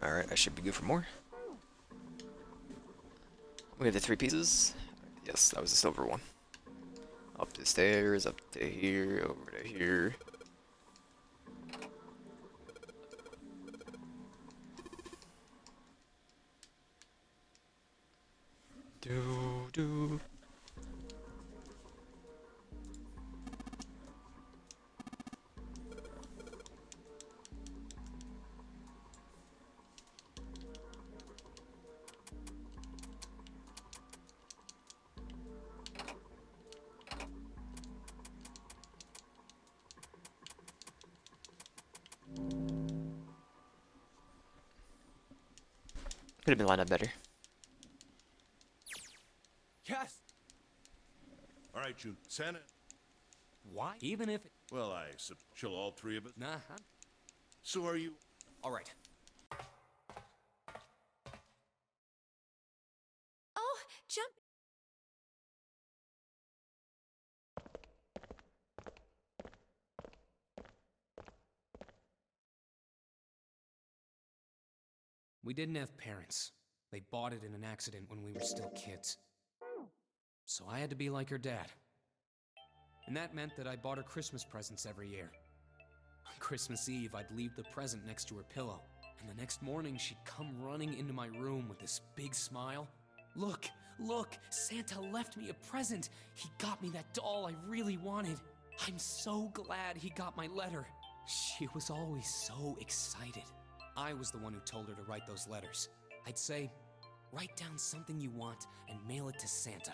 Alright, I should be good for more. We have the 3 pieces. Yes, that was the silver one. Up the stairs, up to here, over to here. Do do. Could have been lined up better. Yes. All right, June. Santa. Why? Even if. Well, chill all 3 of us. Nah. So are you? All right. Oh, jump. We didn't have parents. They bought it in an accident when we were still kids. So I had to be like her dad. And that meant that I bought her Christmas presents every year. On Christmas Eve, I'd leave the present next to her pillow. And the next morning, she'd come running into my room with this big smile. Look, Santa left me a present. He got me that doll I really wanted. I'm so glad he got my letter. She was always so excited. I was the one who told her to write those letters. I'd say, write down something you want and mail it to Santa.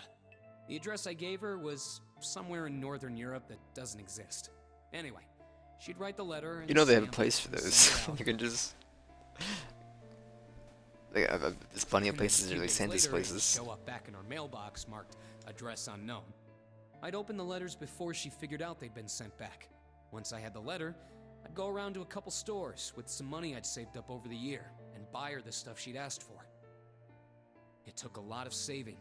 The address I gave her was somewhere in Northern Europe that doesn't exist. Anyway, she'd write the letter and You know they have a stamp place it for and those. send it You can just. Like, there's plenty of And then places, a few really days Santa's later, it would places. show up back in our mailbox marked address unknown. I'd open the letters before she figured out they'd been sent back. Once I had the letter, I'd go around to a couple stores with some money I'd saved up over the year and buy her the stuff she'd asked for. It took a lot of saving,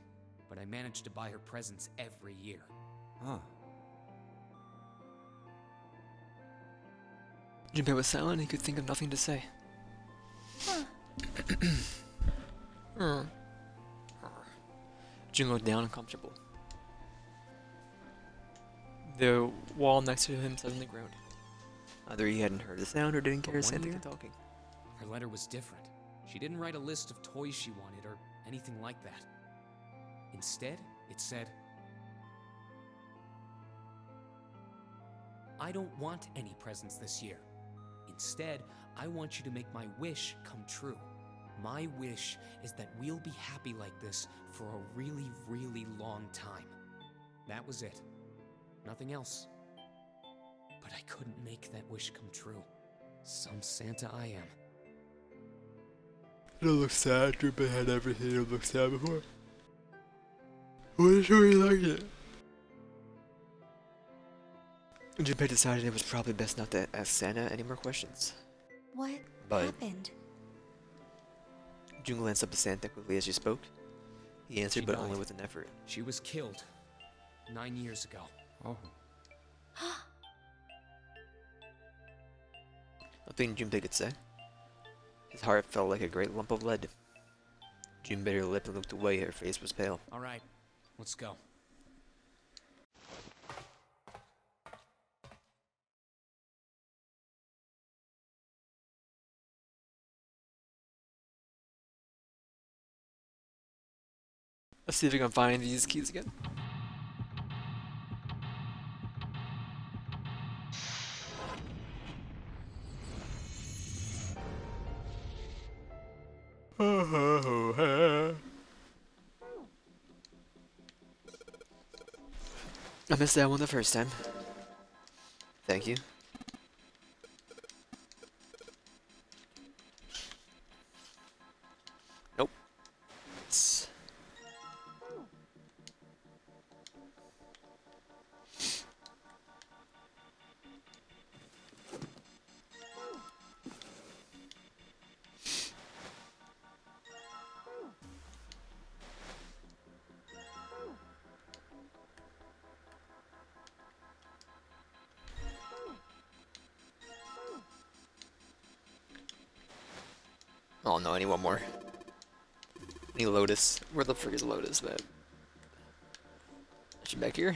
but I managed to buy her presents every year. Huh. Junpei was silent. He could think of nothing to say. Huh. June looked down, uncomfortable. The wall next to him suddenly groaned. Either he hadn't heard the sound or didn't care But one Santa year- kept talking. Her letter was different. She didn't write a list of toys she wanted or anything like that. Instead, it said, I don't want any presents this year. Instead, I want you to make my wish come true. My wish is that we'll be happy like this for a really, really long time. That was it. Nothing else. But I couldn't make that wish come true. Some Santa I am. It looks sad. Junpei had never seen him look sad before. I wasn't sure he liked it. Junpei decided it was probably best not to ask Santa any more questions. What But- happened? June glanced up at Santa quickly as she spoke. He answered, She but died. only with an effort. She was killed 9 years ago. Oh. Nothing Junpei could say. His heart felt like a great lump of lead. June bit her lip and looked away. Her face was pale. All right, let's go. Let's see if we can find these keys again. I missed that one the first time. Thank you. Nope. It's... Oh no, I need one more. I need Lotus. Where the frick is Lotus, man? Is she back here?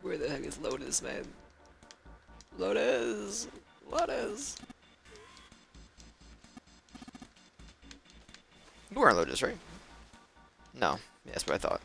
Where the heck is Lotus, man? Lotus! Lotus! You are Lotus, right? No. Yeah, that's what I thought.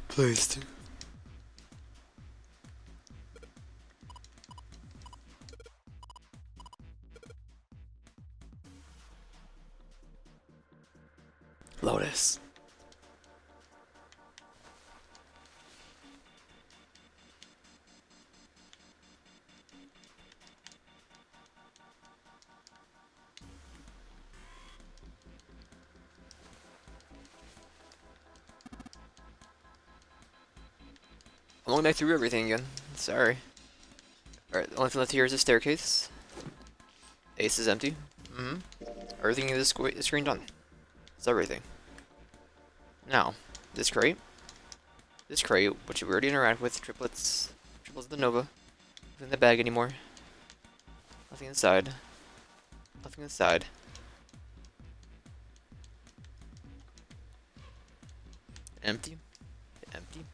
Please. Lotus. I'm going back through everything again. Sorry. Alright, the only thing left here is the staircase. Ace is empty. Everything in this screen done. That's everything. Now, this crate, which we already interact with, triplets of the Nova. Nothing in the bag anymore. Nothing inside. Nothing inside. Empty. Empty.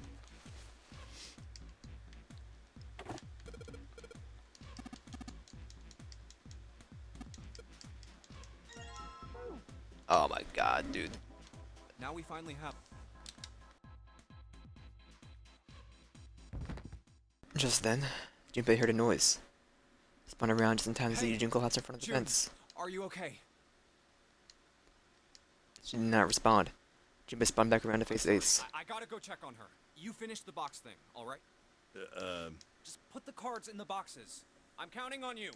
Oh my god, dude. Now we finally have. Just then, Junpei heard a noise. Spun around just in time to see Hey, June collapse in front of the June. fence. Are you okay? She did not respond. Junpei spun back around to face Ace. I gotta go check on her. You finish the box thing, all right? Just put the cards in the boxes. I'm counting on you.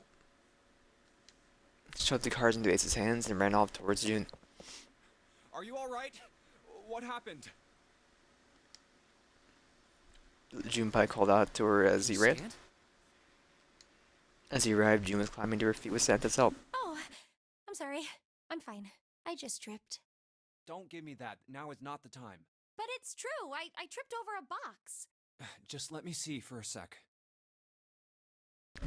She shoved the cards into Ace's hands and ran off towards June. Are you all right? What happened? Junpei called out to her as he ran. Understand? As he arrived, June was climbing to her feet with Santa's help. Oh, I'm sorry. I'm fine. I just tripped. Don't give me that. Now is not the time. But it's true. I tripped over a box. Just let me see for a sec.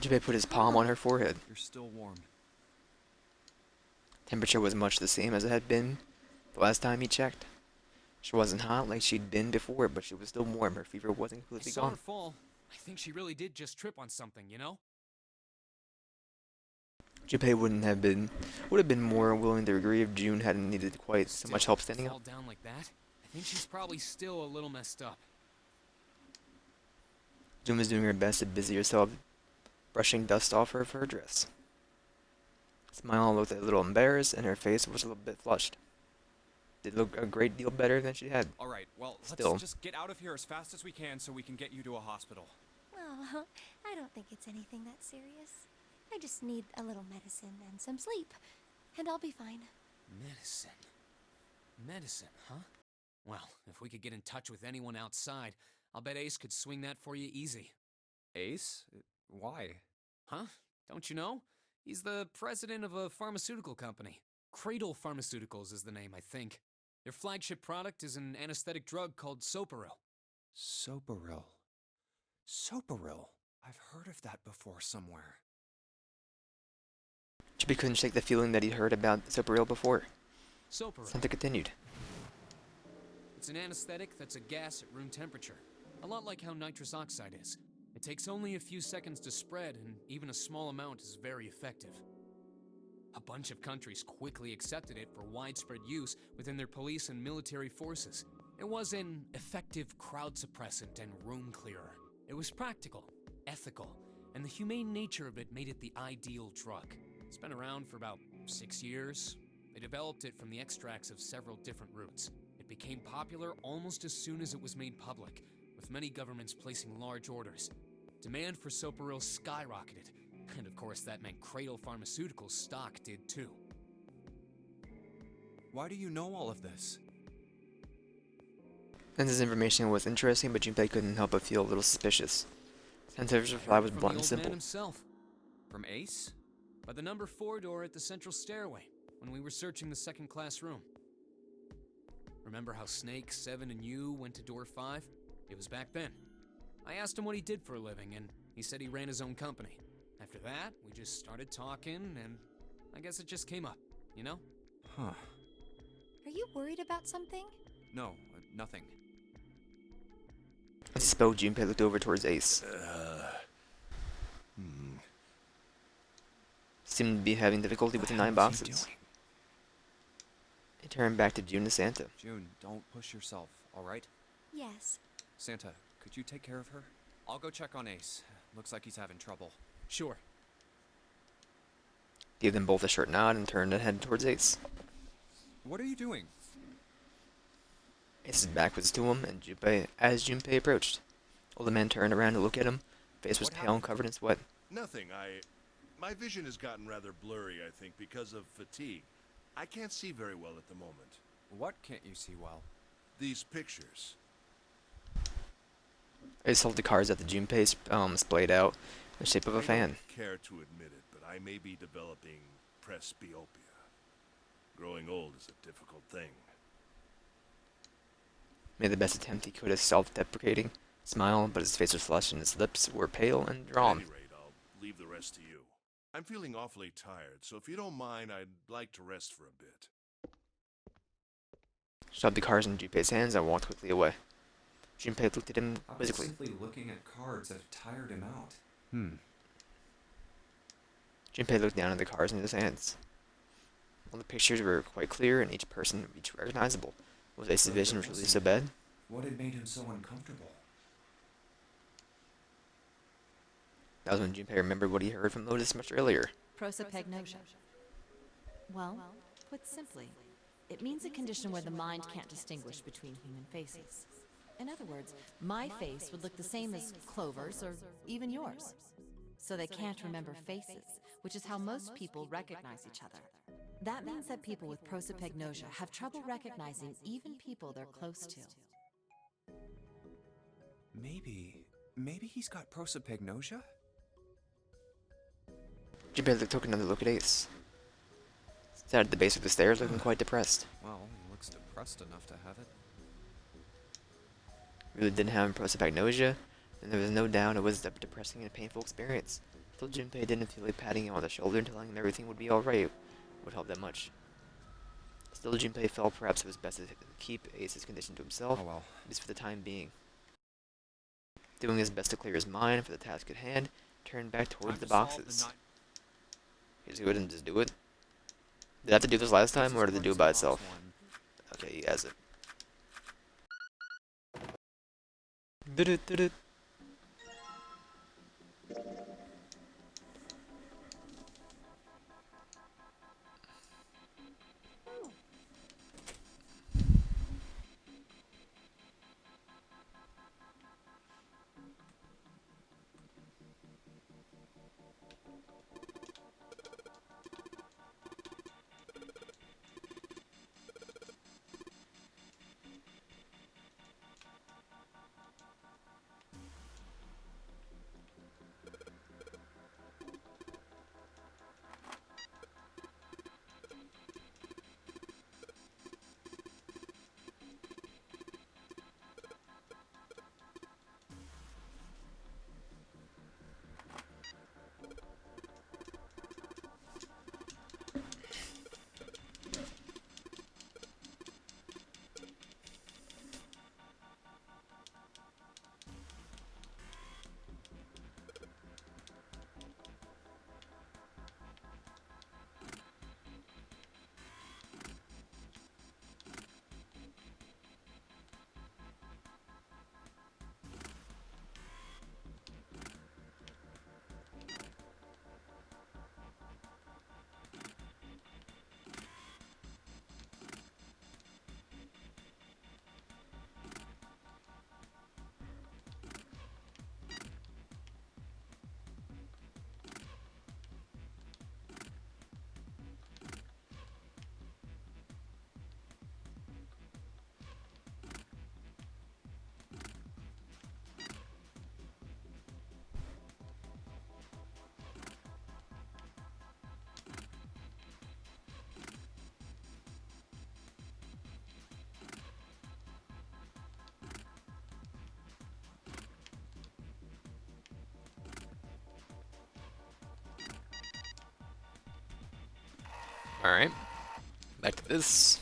Junpei put his palm on her forehead. You're still warm. Temperature was much the same as it had been the last time he checked. She wasn't hot like she'd been before, but she was still warm. Her fever wasn't I completely saw her gone. fall. I think she really did just trip on something, you know? Junpei would have been more willing to agree if June hadn't needed quite so much Still, help standing fall up. down like that? I think she's probably still a little messed up. June was doing her best to busy herself brushing dust off her dress. Smile looked a little embarrassed, and her face was a little bit flushed. Did look a great deal better than she had. All right, well, Still. let's just get out of here as fast as we can so we can get you to a hospital. Well, I don't think it's anything that serious. I just need a little medicine and some sleep, and I'll be fine. Medicine. Medicine, huh? Well, if we could get in touch with anyone outside, I'll bet Ace could swing that for you easy. Ace? Why? Huh? Don't you know? He's the president of a pharmaceutical company. Cradle Pharmaceuticals is the name, I think. Their flagship product is an anesthetic drug called Soparil. Soparil. Soparil. I've heard of that before somewhere. Junpei couldn't shake the feeling that he heard about Soparil before. Soparil. Santa continued. It's an anesthetic that's a gas at room temperature. A lot like how nitrous oxide is. It takes only a few seconds to spread, and even a small amount is very effective. A bunch of countries quickly accepted it for widespread use within their police and military forces. It was an effective crowd suppressant and room clearer. It was practical, ethical, and the humane nature of it made it the ideal drug. It's been around for about 6 years. They developed it from the extracts of several different roots. It became popular almost as soon as it was made public, with many governments placing large orders. Demand for Soparil skyrocketed, and of course that meant Cradle Pharmaceuticals' stock did too. Why do you know all of this? Santa's information was interesting, but Junpei couldn't help but feel a little suspicious. Santa's reply was From blunt the and old simple. man himself, From Ace? by the number 4 door at the central stairway, when we were searching the second class room. Remember how Snake, Seven, and you went to door 5? It was back then. I asked him what he did for a living, and he said he ran his own company. After that, we just started talking, and I guess it just came up, you know? Huh. Are you worried about something? No, nothing. As he spoke, Junpei looked over towards Ace. Seemed to be having difficulty with the 9 boxes. He turned back to June and Santa. June, don't push yourself, alright? Yes. Santa, could you take care of her? I'll go check on Ace. Looks like he's having trouble. Sure. Gave them both a short nod and turned and headed towards Ace. What are you doing? Ace's back was to him, and as Junpei approached, older man turned around to look at him. Face was What pale and happened? covered in sweat. Nothing. My vision has gotten rather blurry, I think, because of fatigue. I can't see very well at the moment. What can't you see well? These pictures. Ace held the cards that the Junpei splayed out in the shape of a I fan. don't care to admit it, but I may be developing presbyopia. Growing old is a difficult thing. Made the best attempt he could at self-deprecating smile, but his face was flushed and his lips were pale and drawn. At any rate, I'll leave the rest to you. I'm feeling awfully tired, so if you don't mind, I'd like to rest for a bit. Shoved the cards in Junpei's hands and walked quickly away. Junpei looked at him quizzically. Simply looking at cards that have tired him out. Junpei looked down at the cards in his hands. All the pictures were quite clear and each person each recognizable. Was Ace's vision really so bad? What had made him so uncomfortable? That was when Junpei remembered what he heard from Lotus much earlier. Prosopagnosia. Well, put simply, it means a condition where the mind can't distinguish between human faces. In other words, my face would look the same as Clover's or even yours. So they can't remember faces, which is how most people recognize each other. That means that people with prosopagnosia have trouble recognizing even people they're close to. Maybe he's got prosopagnosia? Junpei took another look at Ace. Sat at the base of the stairs looking quite depressed. Well, he looks depressed enough to have it. Really didn't have prosopagnosia, and there was no doubt it was a depressing and painful experience. Still, Junpei didn't feel like patting him on the shoulder and telling him everything would be alright would help that much. Still, Junpei felt perhaps it was best to keep Ace's condition to himself, Oh well. at least for the time being. Doing his best to clear his mind for the task at hand, turned back towards the boxes. He's good and just do it. Did I have to do this last time, or did it do it by itself? Okay, he has it. Did it. Alright. Back to this.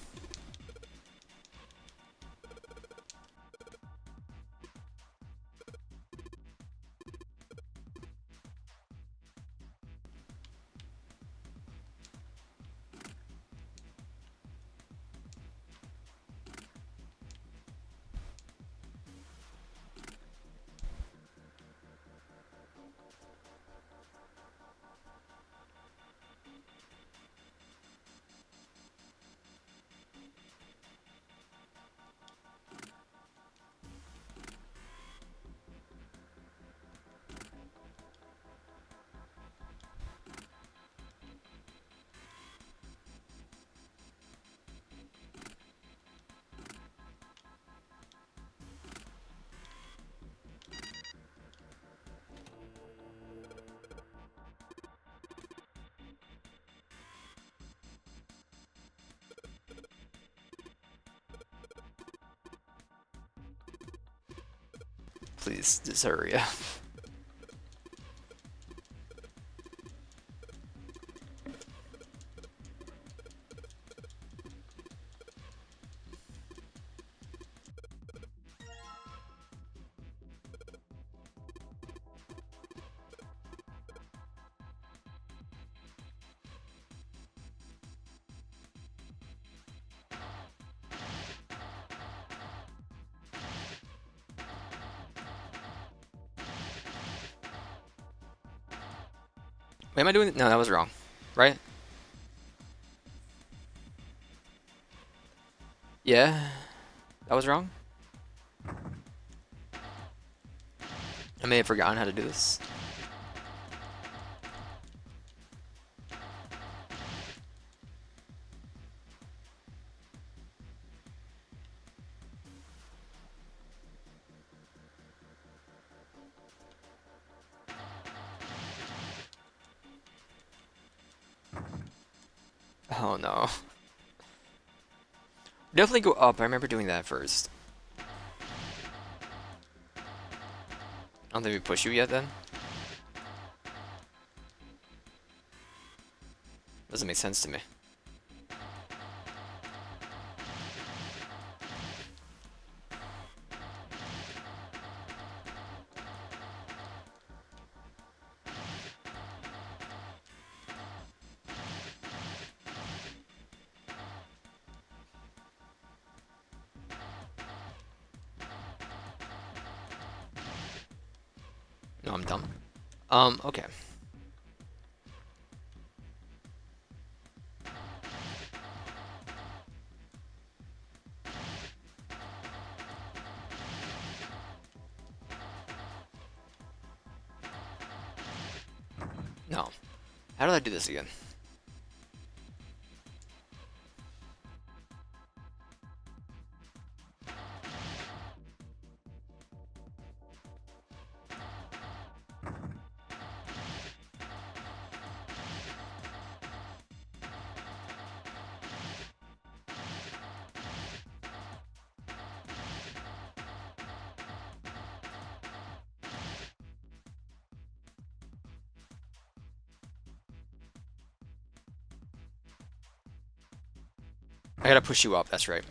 Please, just hurry up. Wait, am I doing it? No, that was wrong. Right? Yeah. That was wrong? I may have forgotten how to do this. Oh no. Definitely go up. I remember doing that first. I don't think we push you yet then. Doesn't make sense to me. No, I'm dumb. Okay. No. How did I do this again? I gotta push you up, that's right.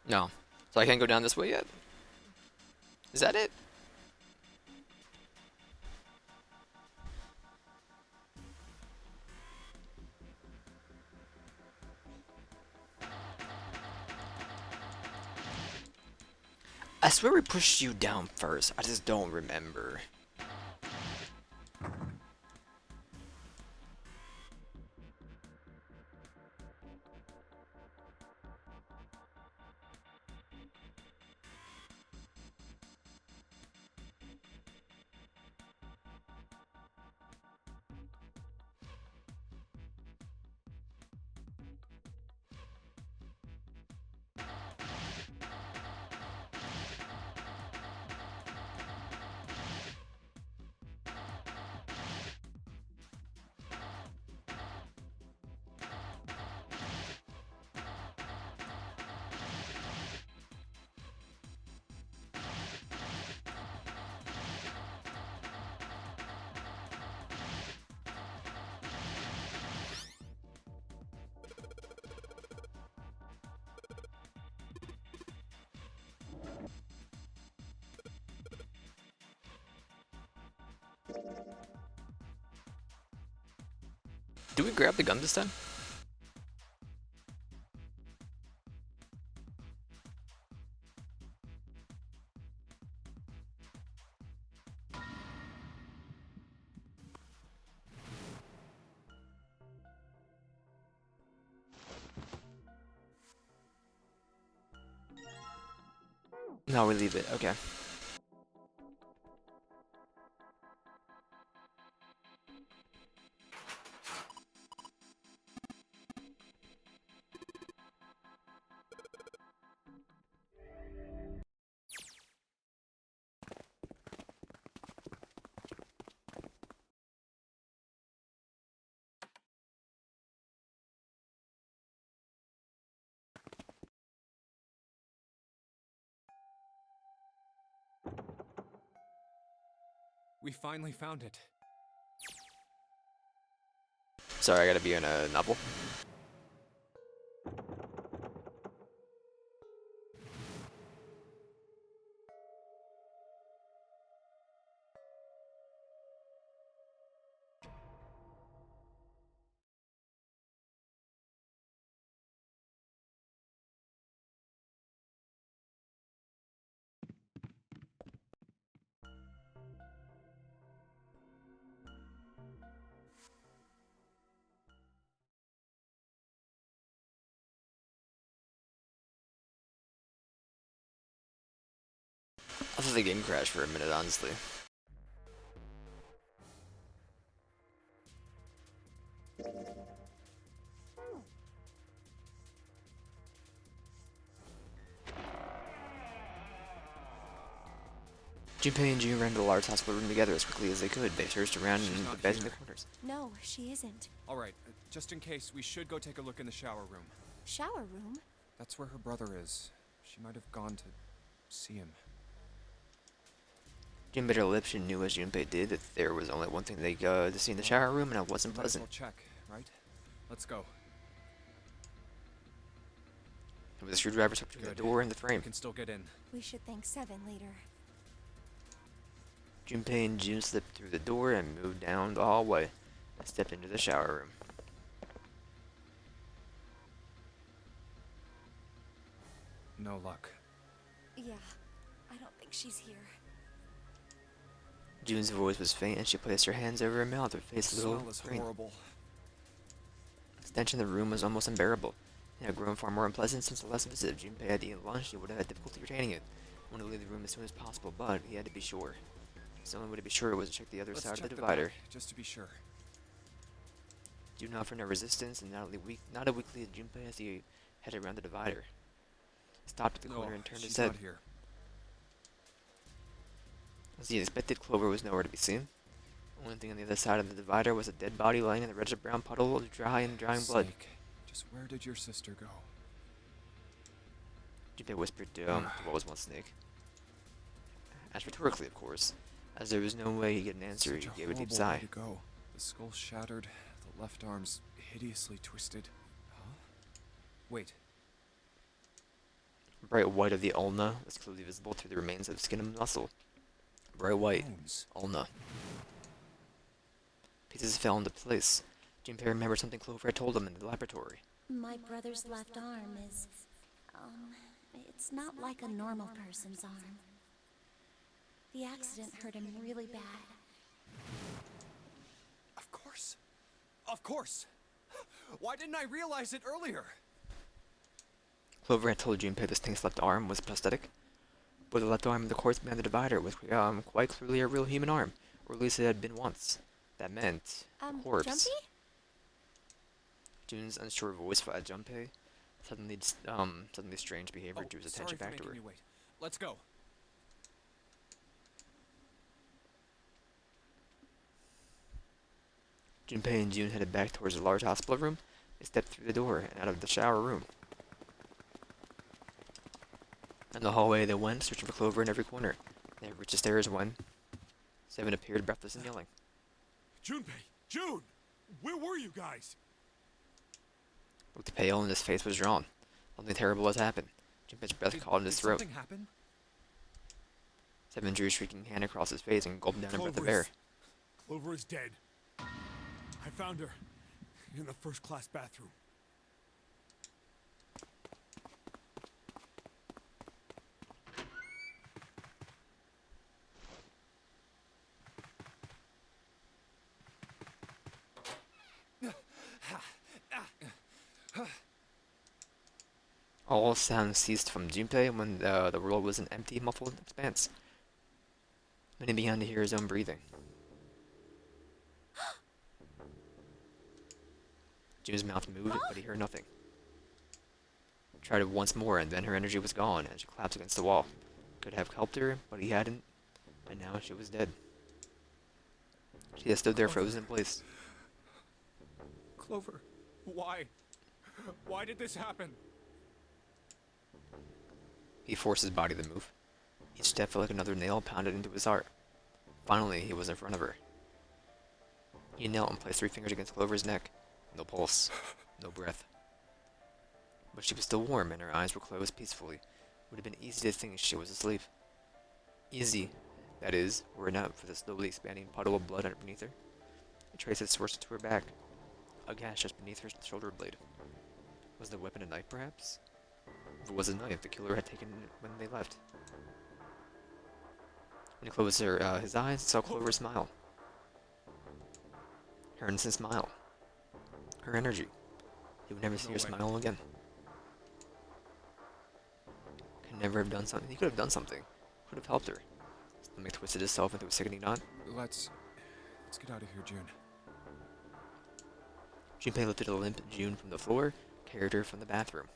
No. So I can't go down this way yet? Is that it? I swear we pushed you down first. I just don't remember. Do we grab the gun this time? No, we leave it. Okay. We finally found it. Sorry, I gotta be in a novel. I thought the game crashed for a minute, honestly. Junpei and June ran to the large hospital room together as quickly as they could. They searched around She's in the not beds in the here. corners. No, she isn't. All right, just in case, we should go take a look in the shower room. Shower room? That's where her brother is. She might have gone to see him. June bit her lips. She knew, as Junpei did, that there was only one thing they to see in the shower room, and it wasn't Might as well pleasant. check, right? Let's go. With a screwdriver stuck between the Good. door and the We frame. can still get in. We should thank Seven later. Junpei and June slipped through the door and moved down the hallway and stepped into the shower room. No luck. Yeah, I don't think she's here. June's voice was faint, and she placed her hands over her mouth, her face a The little smell is strained. horrible. The stench in the room was almost unbearable. It had grown far more unpleasant since the last visit. If Junpei had eaten lunch, he would have had difficulty retaining it. He wanted to leave the room as soon as possible, but he had to be sure. The only way to be sure was to check the other Let's side of check the the divider. back, just to be sure. June offered no resistance, and not a weakly as Junpei as he headed around the divider. He stopped at the corner and turned his she's head. not here. As he expected, Clover was nowhere to be seen. The only thing on the other side of the divider was a dead body lying in the reddish brown puddle of drying blood. Snake, just where did your sister go? Junpei whispered to what was one Snake. Asked rhetorically, of course. As there was no way he'd get an answer, Such he a gave a deep horrible sigh. way to go. The skull shattered, the left arm's hideously twisted. Huh? Wait, Bright white of the ulna was clearly visible through the remains of skin and muscle. Bright white. bones. Ulna. Pieces fell into place. Junpei remembered something Clover had told him in the laboratory. My brother's left arm is, it's not like a normal person's arm. The accident hurt him really bad. Of course. Of course. Why didn't I realize it earlier? Clover had told Junpei the Snake's left arm was prosthetic, but the left arm of the corpse behind the divider was quite clearly a real human arm, or at least it had been once. That meant corpse. Jumpy? June's unsure voice flat Junpei. Suddenly strange behavior drew his attention sorry back for to her. making you wait. Let's go. Junpei and June headed back towards the large hospital room. They stepped through the door and out of the shower room. In the hallway they went, searching for Clover in every corner. They reached the stairs when Seven appeared, breathless and yelling. Junpei! June! Where were you guys? Looked pale and his face was drawn. Something terrible has happened. Junpei's breath caught in his throat. Something happen? Seven drew a shrieking hand across his face and gulped down a breath of Clover air. is- Clover is dead. I found her in the first-class bathroom. All sound ceased from Junpei when the world was an empty, muffled expanse. Then he began to hear his own breathing. June's mouth moved, but he heard nothing. Tried it once more, and then her energy was gone, and she collapsed against the wall. Could have helped her, but he hadn't, and now she was dead. She had stood there frozen in place. Clover, why? Why did this happen? He forced his body to move. Each step felt like another nail pounded into his heart. Finally, he was in front of her. He knelt and placed 3 fingers against Clover's neck. No pulse, no breath. But she was still warm, and her eyes were closed peacefully. It would have been easy to think she was asleep. Easy, that is, were it not for the slowly expanding puddle of blood underneath her. A trace had sourced to her back, a gash just beneath her shoulder blade. Was the weapon a knife, perhaps? If it was a knife, the killer had taken it when they left. When he closed his eyes, he saw Clover smile. Her innocent smile. Her energy. He would never see her smile again. Could never have done something. He could have done something. Could have helped her. Stomach twisted itself into a sickening knot. Let's get out of here, June. Junpei lifted a limp June from the floor, carried her from the bathroom.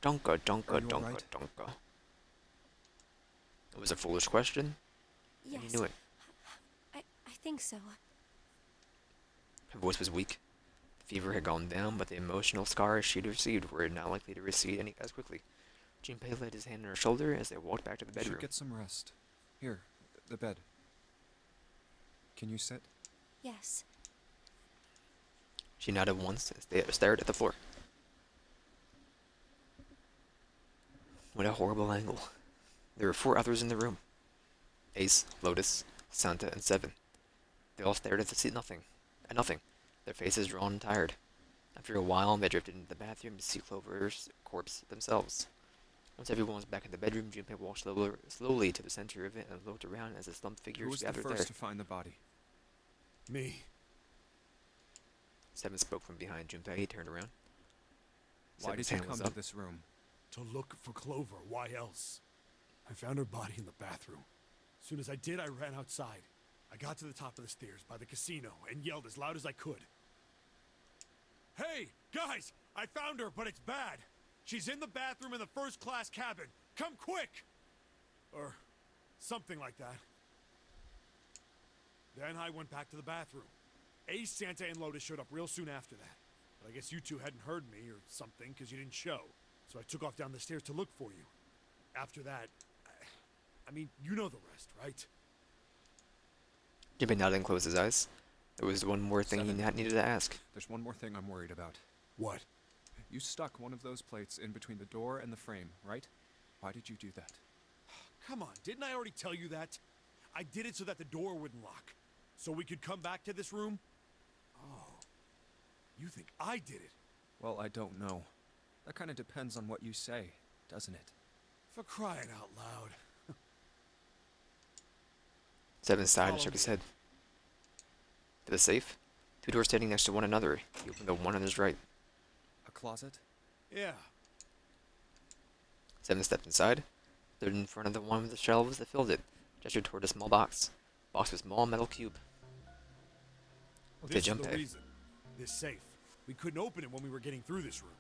Donka, donka, donka, right? donka. It was a foolish question, Yes. and he knew it. I think so. Her voice was weak. The fever had gone down, but the emotional scars she'd received were not likely to recede any as quickly. Junpei laid his hand on her shoulder as they walked back to the You should bedroom. get some rest. Here, the bed. Can you sit? Yes. She nodded once and stared at the floor. What a horrible angle. There were 4 others in the room. Ace, Lotus, Santa, and Seven. They all stared at nothing, their faces drawn and tired. After a while, they drifted into the bathroom to see Clover's corpse themselves. Once everyone was back in the bedroom, Junpei walked slowly to the center of it and looked around as the slumped Who figures was the gathered first there. to find the body? Me. Seven spoke from behind Junpei. He turned around. Why Seven's did you hand was come to up. this room? To look for Clover. Why else? I found her body in the bathroom. As soon as I did, I ran outside. I got to the top of the stairs by the casino and yelled as loud as I could. Hey, guys! I found her, but it's bad. She's in the bathroom in the first-class cabin. Come quick! Or something like that. Then I went back to the bathroom. Ace, Santa, and Lotus showed up real soon after that. But I guess you two hadn't heard me or something because you didn't show. So I took off down the stairs to look for you. After that, I mean, you know the rest, right? Junpei nodded and closed his eyes. There was one more thing Seven. he needed to ask. There's one more thing I'm worried about. What? You stuck one of those plates in between the door and the frame, right? Why did you do that? Come on, didn't I already tell you that? I did it so that the door wouldn't lock. So we could come back to this room? Oh. You think I did it? Well, I don't know. That kind of depends on what you say, doesn't it? For crying out loud. Seven sighed and Follow shook his me. head. To the safe. 2 doors standing next to one another. He opened the one on his right. A closet? Yeah. Seven stepped inside, stood in front of the one with the shelves that filled it, gestured toward a small box. Box with a small metal cube. Looked This at is the Junpei. reason. This safe. We couldn't open it when we were getting through this room.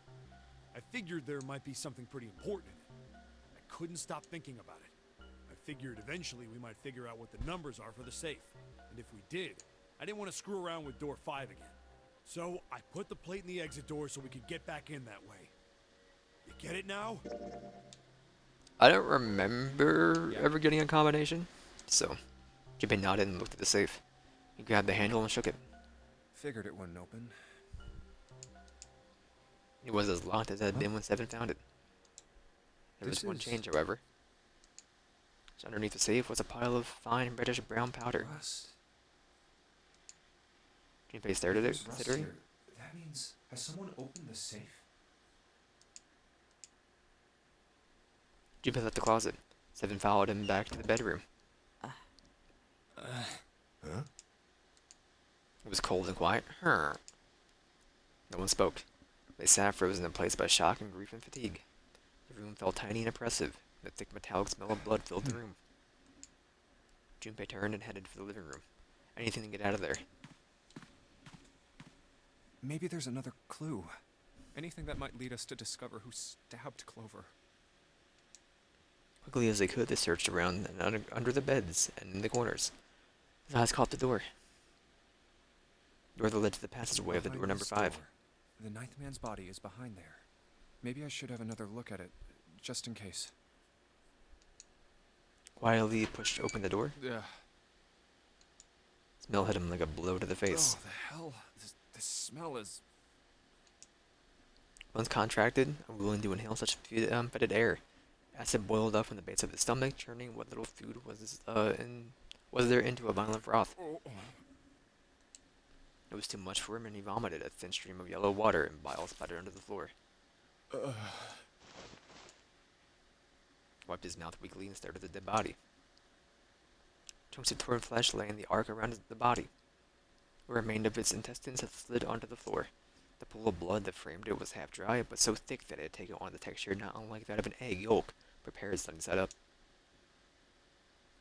I figured there might be something pretty important in it. I couldn't stop thinking about it. I figured eventually we might figure out what the numbers are for the safe. And if we did, I didn't want to screw around with door 5 again. So I put the plate in the exit door so we could get back in that way. You get it now? I don't remember Yeah. ever getting a combination, so Junpei nodded and looked at the safe. He grabbed the handle and shook it. Figured it wouldn't open. It was as locked as it had Huh? been when Seven found it. There was This one is- change, however. Underneath the safe was a pile of fine reddish brown powder. Rust. Junpei stared at it, There's rust considering. here. That means, has someone opened the safe? Junpei left the closet. Seven followed him back to the bedroom. Huh? It was cold and quiet. No one spoke. They sat frozen in place by shock and grief and fatigue. The room felt tiny and oppressive. The thick metallic smell of blood filled the room. Junpei turned and headed for the living room. Anything to get out of there. Maybe there's another clue. Anything that might lead us to discover who stabbed Clover. Quickly as they could, they searched around and under the beds and in the corners. His eyes caught the door. Door that led to the passageway of the Behind door number this 5. door. The ninth man's body is behind there. Maybe I should have another look at it, just in case. Quietly he pushed open the door. Ugh. Smell hit him like a blow to the face. Oh, the hell? This smell is... Once contracted, unwilling to inhale such fetid air, acid boiled up from the base of his stomach, churning what little food was there into a violent froth. Oh. It was too much for him, and he vomited a thin stream of yellow water and bile splattered onto the floor. Wiped his mouth weakly and stared at the dead body. Chunks of torn flesh lay in the arc around the body. What remained of its intestines had slid onto the floor. The pool of blood that framed it was half dry, but so thick that it had taken on the texture not unlike that of an egg yolk prepared sunny side up.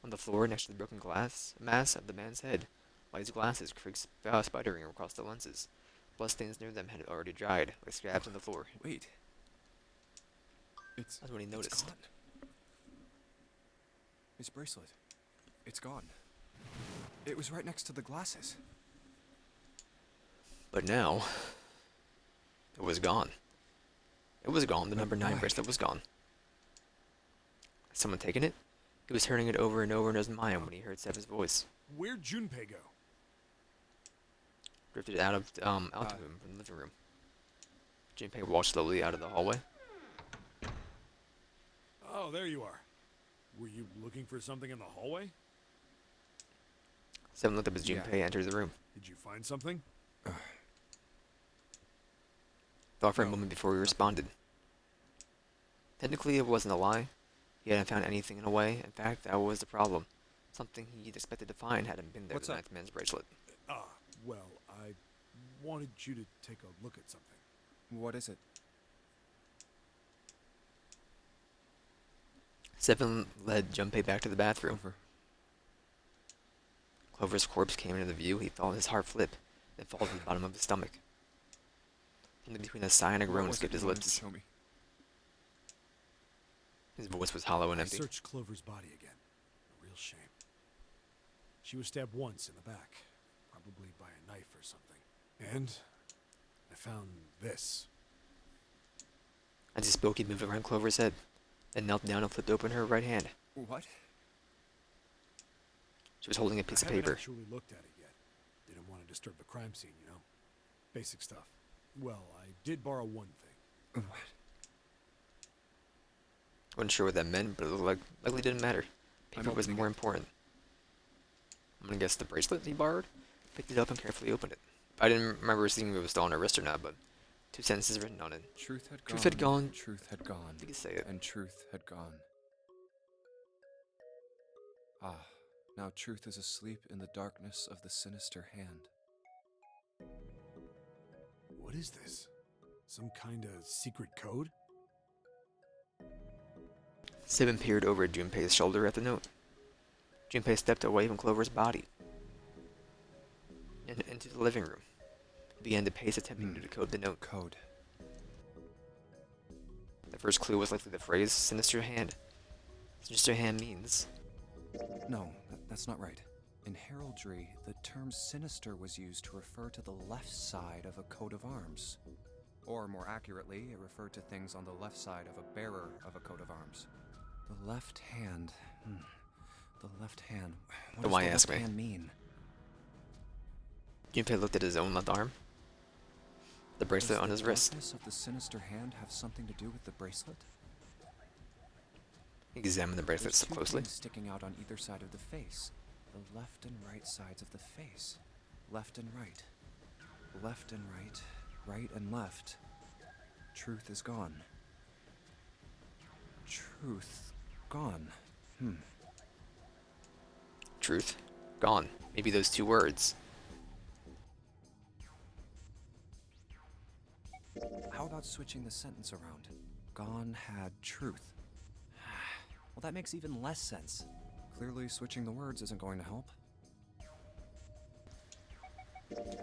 On the floor, next to the broken glass mass of the man's head, while his glasses creaked sputtering across the lenses. Bloodstains near them had already dried, like scabs on the floor. Wait. It's... That's when he it's noticed. gone. His bracelet. It's gone. It was right next to the glasses. But now, it was gone. It was gone. The number 9 Why? bracelet was gone. Had someone taken it? He was turning it over and over in his mind when he heard Seven's voice. Where'd Junpei go? Drifted out to him from the living room. Junpei walked slowly out of the hallway. Oh, there you are. Were you looking for something in the hallway? Seven looked up as Junpei entered the room. Did you find something? Thought for a moment before he responded. Technically, it wasn't a lie. He hadn't found anything in a way. In fact, that was the problem. Something he'd expected to find hadn't been there. What's The up? ninth man's bracelet. Well, I wanted you to take a look at something. What is it? Seven led Junpei back to the bathroom. Clover. Clover's corpse came into view. He felt his heart flip, then fall to the bottom of his stomach. Something between a sigh and a What groan was escaped it his you wanted to lips. show me? His voice was hollow and I empty. searched Clover's body again. A real shame. She was stabbed once in the back, probably by a knife or something. And I found this. As he spoke, he moved around Clover's head, then knelt down and flipped open her right hand. What? She was holding a piece I of haven't paper. actually looked at it yet. Didn't want to disturb the crime scene, you know? Basic stuff. Well, I did borrow one thing. What? Wasn't sure what that meant, but it likely didn't matter. I'm Paper was opening more it. important. I'm gonna guess the bracelet he borrowed. Picked it up and carefully opened it. I didn't remember seeing if it was still on her wrist or not, but 2 sentences written on it. Truth had gone. Truth had gone. Truth had gone. You can say it. And truth had gone. Ah, now truth is asleep in the darkness of the sinister hand. What is this? Some kind of secret code? Seven peered over Junpei's shoulder at the note. Junpei stepped away from Clover's body and into the living room. He began to pace, attempting to decode the note. Code. The first clue was likely the phrase "sinister hand." Sinister hand means No, that's not right. In heraldry, the term sinister was used to refer to the left side of a coat of arms. Or more accurately, it referred to things on the left side of a bearer of a coat of arms. The left hand. The left hand. What Then does why the ask left me? hand mean? Junpei looked at his own left arm. The bracelet on Does his the wrist. darkness of the sinister hand have something to do with the bracelet? Examine the bracelet There's so two closely. things sticking out on either side of the face. The left and right sides of the face. Left and right. Left and right. Right and left. Truth is gone. Truth gone. Truth. Gone. Maybe those two words. How about switching the sentence around? Gone had truth. Well, that makes even less sense. Clearly, switching the words isn't going to help.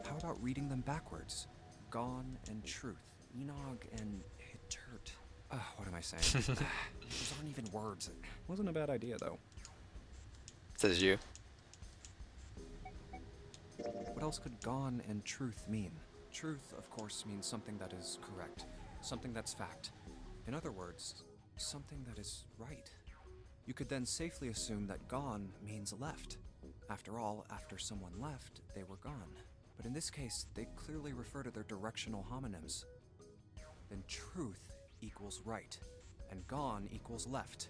How about reading them backwards? Gone and truth. Enog and Hittert. What am I saying? Those aren't even words. Wasn't a bad idea, though. Says you. What else could gone and truth mean? Truth, of course, means something that is correct. Something that's fact. In other words, something that is right. You could then safely assume that gone means left. After all, after someone left, they were gone. But in this case, they clearly refer to their directional homonyms. Then truth equals right, and gone equals left.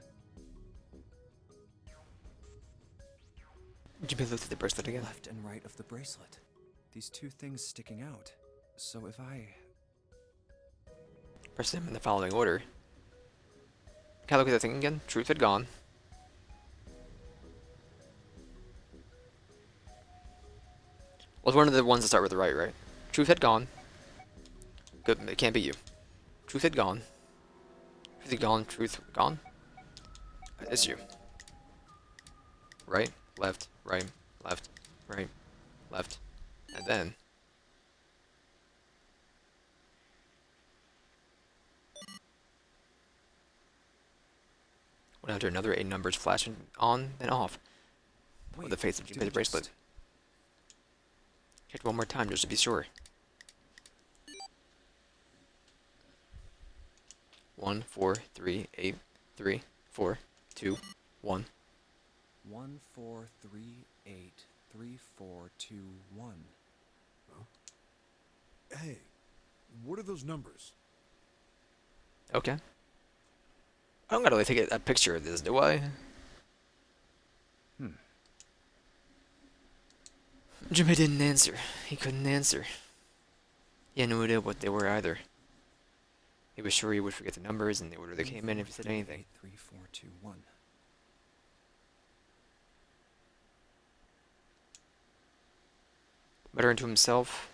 Jimmy looked at the bracelet again. Left and right of the bracelet. These two things sticking out. So if I... Press them in the following order. Can I look at the thing again? Truth had gone. Was one of the ones that start with the right? Truth had gone. Good, it can't be you. Truth had gone. Truth had gone, truth gone? It's you. Right, left, right, left, right, left. And then... one after another, 8 numbers flashing on and off with the face of did Junpei's it bracelet. just- Check one more time just to be sure. 1, 4, 3, 8, 3, 4, 2, 1. 1, 4, 3, 8, 3, 4, 2, 1. Hey, what are those numbers? Okay. I don't gotta really take a picture of this, do I? Junpei didn't answer. He couldn't answer. He had no idea what they were either. He was sure he would forget the numbers and the order they came in if he said anything. 3, 4, 2, 1. Muttering to himself,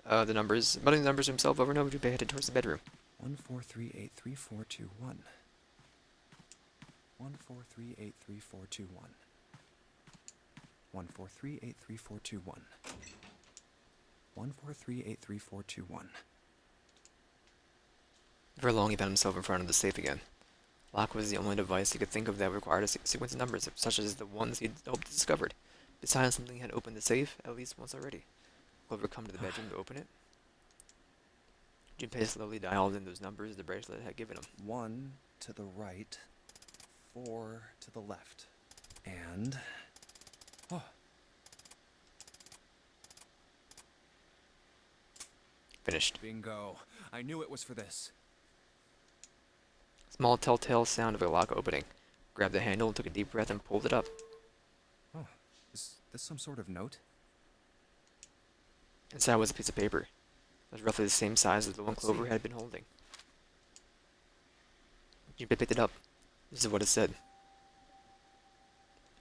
muttering the numbers to himself over and over, Junpei headed towards the bedroom. 1, 4, 3, 8, 3, 4, 2, 1. 1, 4, 3, 8, 3, 4, 2, 1. 1, 4, 3, 8, 3, 4, 2, 1. 1, 4, 3, 8, 3, 4, 2, 1. For long, he found himself in front of the safe again. Lock was the only device he could think of that required a sequence of numbers, such as the ones he'd hoped discovered. Besides, something had opened the safe at least once already. Clover come to the bedroom to open it. Junpei slowly dialed in those numbers the bracelet had given him. 1 to the right, 4 to the left. And... oh, Finished. bingo. I knew it was for this. Small telltale sound of a lock opening. Grabbed the handle, took a deep breath, and pulled it up. Oh, is this some sort of note? Inside was a piece of paper. It was roughly the same size as the one Let's Clover see. had been holding. Junpei picked it up. This is what it said.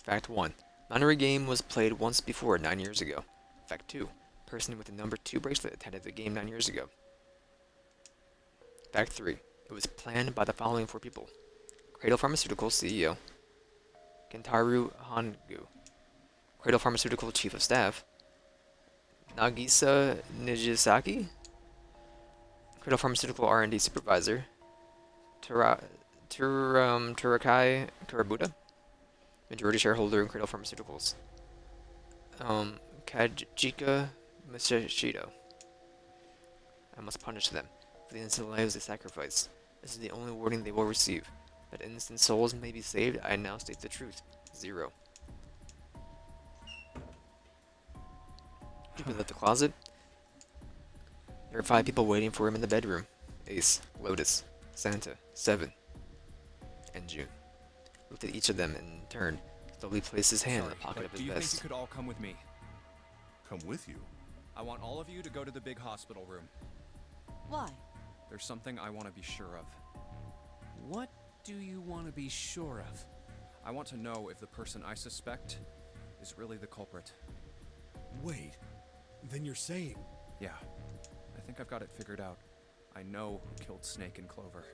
Fact 1. Nonary game was played once before 9 years ago. Fact 2. Person with the number 2 bracelet attended the game 9 years ago. Fact 3. It was planned by the following 4 people. Cradle Pharmaceuticals CEO. Kentaru Hangu. Cradle Pharmaceutical Chief of Staff. Nagisa Nijisaki. Cradle Pharmaceutical R&D Supervisor. Turakai Karabuta. Majority shareholder in Cradle Pharmaceuticals. Kajika Musashido. I must punish them for the innocent lives they sacrifice. This is the only warning they will receive. That innocent souls may be saved, I now state the truth. 0. Junpei left the closet. There were 5 people waiting for him in the bedroom. Ace, Lotus, Santa, 7, and June. looked at each of them in turn, slowly placed his hand in the Sorry, pocket but of his do you think vest. you could all come with me? Come with you. I want all of you to go to the big hospital room. Why? There's something I want to be sure of. What do you want to be sure of? I want to know if the person I suspect is really the culprit. Wait, then you're saying... Yeah, I think I've got it figured out. I know who killed Snake and Clover.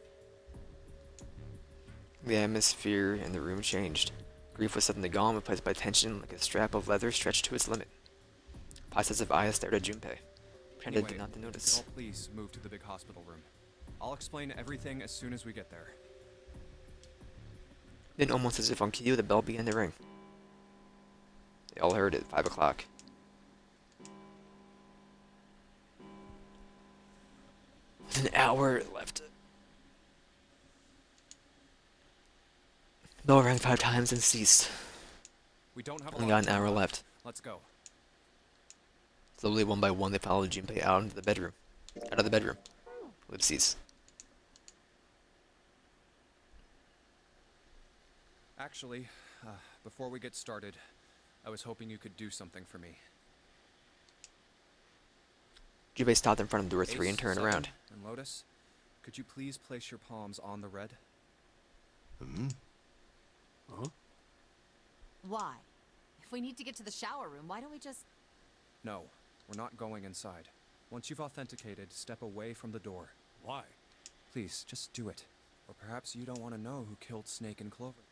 The atmosphere in the room changed. Grief was suddenly gone, replaced by tension like a strap of leather stretched to its limit. Positive eyes stared at Junpei, pretended Anyway, not to if you could notice. all please move to the big hospital room. I'll explain everything as soon as we get there. Then, almost as if on cue, the bell began to ring. They all heard it, 5 o'clock. With an hour left. The bell rang 5 times and ceased. We don't have a Only lot got of an time hour left. Let's go. Slowly, one by one, they followed Junpei out into the bedroom. Out of the bedroom. Ellipses. Actually, before we get started, I was hoping you could do something for me. Junpei stopped in front of door 3 Ace, and turned 7, around. And Lotus, could you please place your palms on the red? Hmm? Huh? Why? If we need to get to the shower room, why don't we just... No, we're not going inside. Once you've authenticated, step away from the door. Why? Please, just do it. Or perhaps you don't want to know who killed Snake and Clover.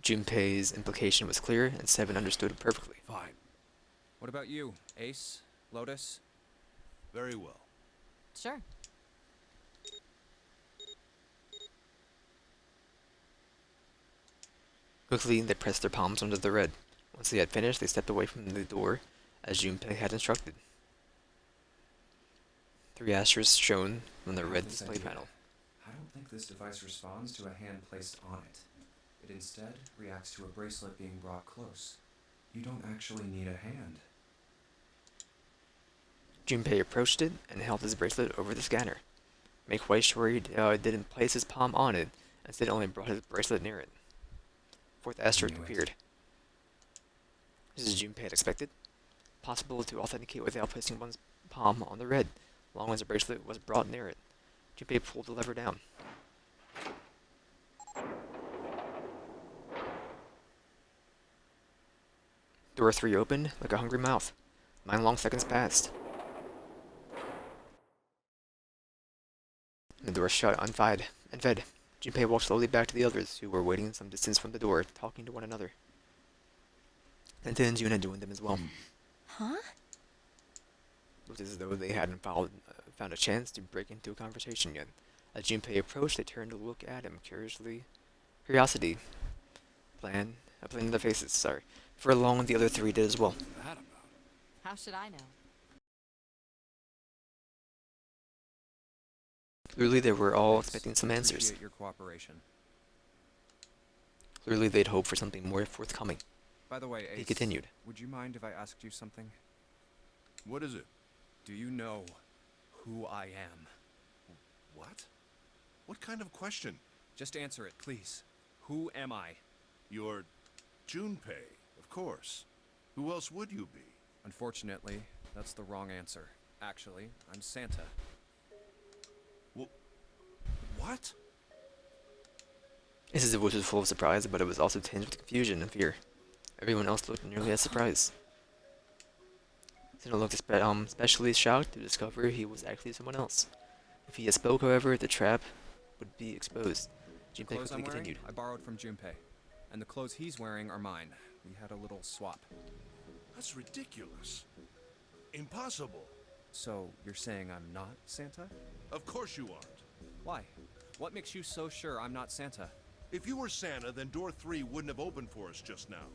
Junpei's implication was clear, and Seven understood it perfectly. Fine. What about you, Ace? Lotus? Very well. Sure. Quickly, they pressed their palms under the red. Once they had finished, they stepped away from the door, as Junpei had instructed. 3 asterisks shone from the I have red this display idea. panel. I don't think this device responds to a hand placed on it. It instead reacts to a bracelet being brought close. You don't actually need a hand. Junpei approached it and held his bracelet over the scanner. Make quite sure he didn't place his palm on it, instead only brought his bracelet near it. 4th asterisk Knew it. appeared. This is Junpei had expected. Possible to authenticate without placing one's palm on the red, as long as the bracelet was brought near it. Junpei pulled the lever down. Door 3 opened like a hungry mouth. 9 long seconds passed. The door shut unfed. Junpei walked slowly back to the others, who were waiting some distance from the door, talking to one another. And Tin and June had joined them as well. Huh? It was as though they hadn't found a chance to break into a conversation yet. As Junpei approached, they turned to look at him curiosity. Playing their faces, sorry. For long, the other 3 did as well. What's that about? How should I know? Clearly, they were all Ace, expecting some answers. Appreciate your cooperation. Clearly, they'd hoped for something more forthcoming. By the way, Ace, He continued. would you mind if I asked you something? What is it? Do you know who I am? What? What kind of question? Just answer it, please. Who am I? You're Junpei, of course. Who else would you be? Unfortunately, that's the wrong answer. Actually, I'm Santa. What? His voice was full of surprise, but it was also tinged with confusion and fear. Everyone else looked nearly as surprised. Santa looked especially shocked to discover he was actually someone else. If he had spoke, however, the trap would be exposed. The Junpei clothes I'm quickly wearing, continued. I borrowed from Junpei. And the clothes he's wearing are mine. We had a little swap. That's ridiculous. Impossible. So, you're saying I'm not Santa? Of course you aren't. Why? What makes you so sure I'm not Santa? If you were Santa, then door 3 wouldn't have opened for us just now.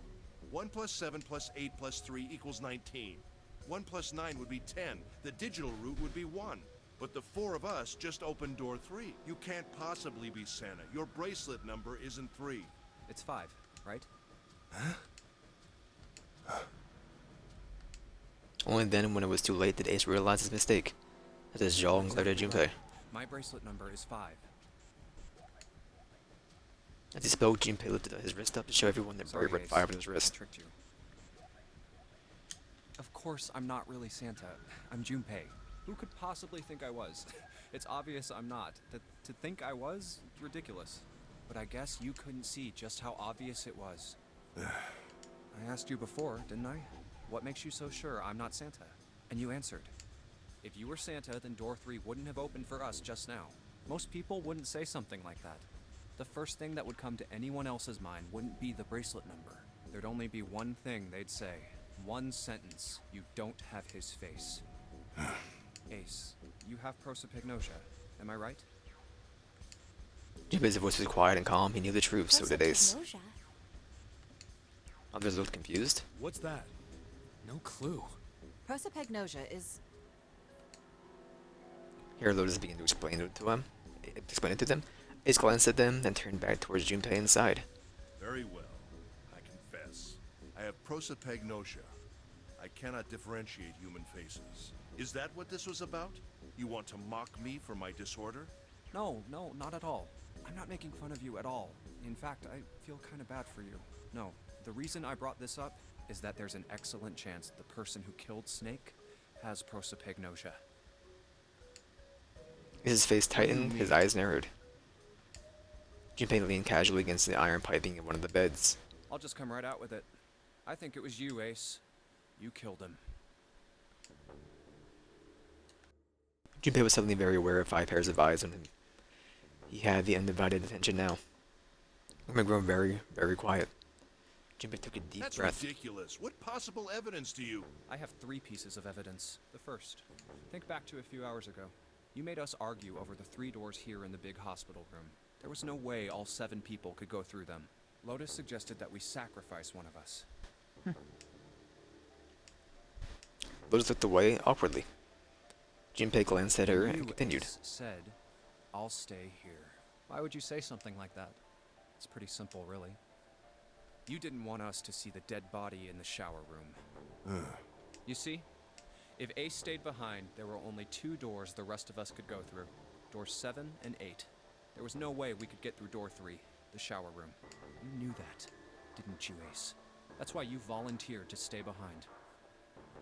1 plus 7 plus 8 plus 3 equals 19. 1 plus 9 would be 10. The digital route would be 1. But the 4 of us just opened door 3. You can't possibly be Santa. Your bracelet number isn't 3. It's 5, right? Only then, when it was too late, did Ace realize his mistake. As his jaw glared at Junpei. My bracelet number is 5. As he spoke, Junpei lifted his wrist up to show everyone the Sorry, bright red Ace. fire on his I wrist. tricked you. Of course, I'm not really Santa. I'm Junpei. Who could possibly think I was? It's obvious I'm not. To think I was? Ridiculous. But I guess you couldn't see just how obvious it was. I asked you before, didn't I? What makes you so sure I'm not Santa? And you answered. If you were Santa, then door 3 wouldn't have opened for us just now. Most people wouldn't say something like that. The first thing that would come to anyone else's mind wouldn't be the bracelet number. There'd only be one thing they'd say. One sentence. You don't have his face. Ace, you have prosopagnosia. Am I right? Junpei's voice was quiet and calm. He knew the truth, so did Ace. Prosopagnosia? Others looked confused. What's that? No clue. Prosopagnosia is. Here, Lotus began to explain it to them. Ace glanced at them, then turned back towards Junpei and sighed. Very well. I confess. I have prosopagnosia. I cannot differentiate human faces. Is that what this was about? You want to mock me for my disorder? No, not at all. I'm not making fun of you at all. In fact, I feel kind of bad for you. No, the reason I brought this up is that there's an excellent chance the person who killed Snake has prosopagnosia. His face tightened, his eyes narrowed. Junpei leaned casually against the iron piping of one of the beds. I'll just come right out with it. I think it was you, Ace. You killed him. Junpei was suddenly very aware of 5 pairs of eyes on him. He had the undivided attention now. The room had grown very, very quiet. Junpei took a deep That's breath. ridiculous. What possible evidence do you... I have 3 pieces of evidence. The first, think back to a few hours ago. You made us argue over the 3 doors here in the big hospital room. There was no way all 7 people could go through them. Lotus suggested that we sacrifice one of us. Lotus looked away awkwardly. Junpei glanced at her and You, continued. Ace, said, I'll stay here. Why would you say something like that? It's pretty simple, really. You didn't want us to see the dead body in the shower room. You see? If Ace stayed behind, there were only 2 doors the rest of us could go through. Doors 7 and 8. There was no way we could get through door 3, the shower room. You knew that, didn't you, Ace? That's why you volunteered to stay behind.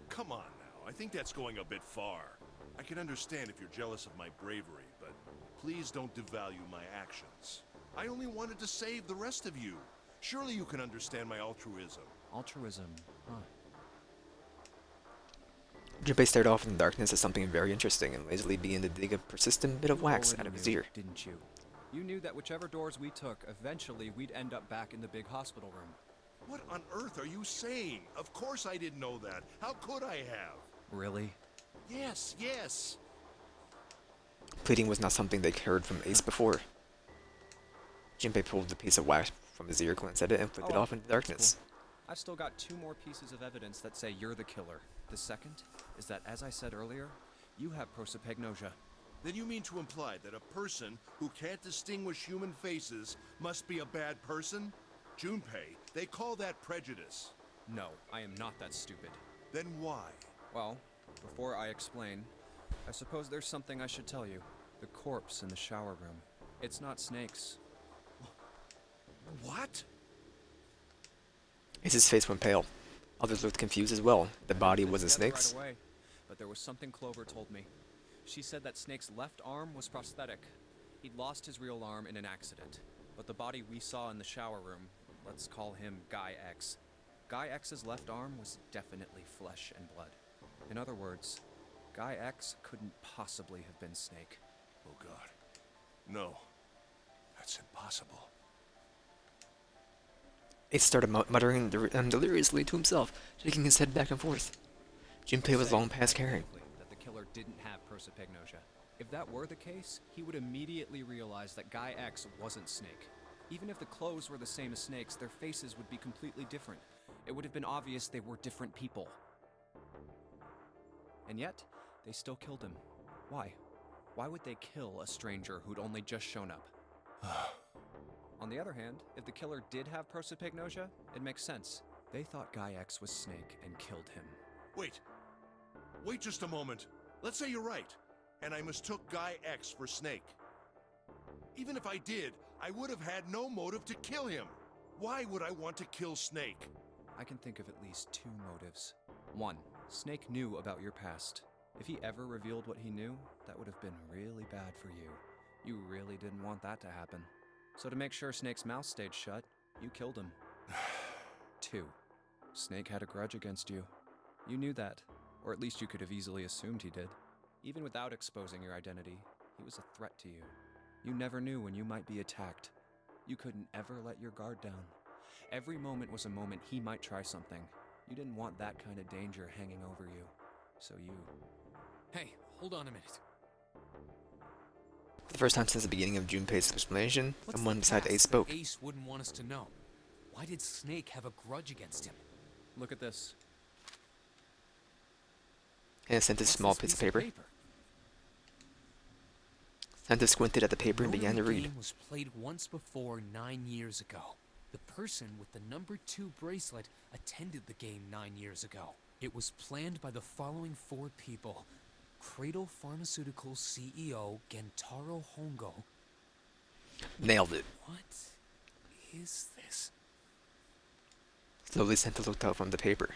Come on now. I think that's going a bit far. I can understand if you're jealous of my bravery, but please don't devalue my actions. I only wanted to save the rest of you. Surely you can understand my altruism. Altruism, huh? Junpei stared off in the darkness at something very interesting and lazily began to dig a persistent bit of You wax already out of his knew, ear. didn't you? You knew that whichever doors we took, eventually we'd end up back in the big hospital room. What on earth are you saying? Of course I didn't know that. How could I have? Really? Yes. Pleading was not something they'd heard from Ace before. Junpei pulled a piece of wax from his ear, glanced at it, and flicked it Oh, off into the darkness. I've still got 2 more pieces of evidence that say you're the killer. The second is that, as I said earlier, you have prosopagnosia. Then you mean to imply that a person who can't distinguish human faces must be a bad person? Junpei, they call that prejudice. No, I am not that stupid. Then why? Well, before I explain, I suppose there's something I should tell you. The corpse in the shower room. It's not Snake's. What? Ace's face went pale. Others looked confused as well. The body Put it wasn't together Snake's. Right away, but there was something Clover told me. She said that Snake's left arm was prosthetic. He'd lost his real arm in an accident. But the body we saw in the shower room, let's call him Guy X. Guy X's left arm was definitely flesh and blood. In other words, Guy X couldn't possibly have been Snake. Oh God. No. That's impossible. Ace started muttering deliriously to himself, shaking his head back and forth. Junpei was long past caring. That the killer didn't have prosopagnosia. If that were the case, he would immediately realize that Guy X wasn't Snake. Even if the clothes were the same as Snake's, their faces would be completely different. It would have been obvious they were different people. And yet, they still killed him. Why? Why would they kill a stranger who'd only just shown up? On the other hand, if the killer did have prosopagnosia, it makes sense. They thought Guy X was Snake and killed him. Wait just a moment. Let's say you're right, and I mistook Guy X for Snake. Even if I did, I would have had no motive to kill him. Why would I want to kill Snake? I can think of at least two motives. One, Snake knew about your past. If he ever revealed what he knew, that would have been really bad for you. You really didn't want that to happen. So to make sure Snake's mouth stayed shut, you killed him. Two, Snake had a grudge against you. You knew that, or at least you could have easily assumed he did. Even without exposing your identity, he was a threat to you. You never knew when you might be attacked. You couldn't ever let your guard down. Every moment was a moment he might try something. You didn't want that kind of danger hanging over you. So you... Hey, hold on a minute. For the first time since the beginning of Junpei's explanation, What's someone the beside past Ace that spoke. Ace wouldn't want us to know. Why did Snake have a grudge against him? Look at this. And sent a What's small this piece of paper. Santa squinted at the paper and began to The read. game was played once before 9 years ago. The person with the number 2 bracelet attended the game 9 years ago. It was planned by the following 4 people. Cradle Pharmaceuticals CEO Gentaro Hongo. Nailed it. What is this? Slowly Santa looked up from the paper.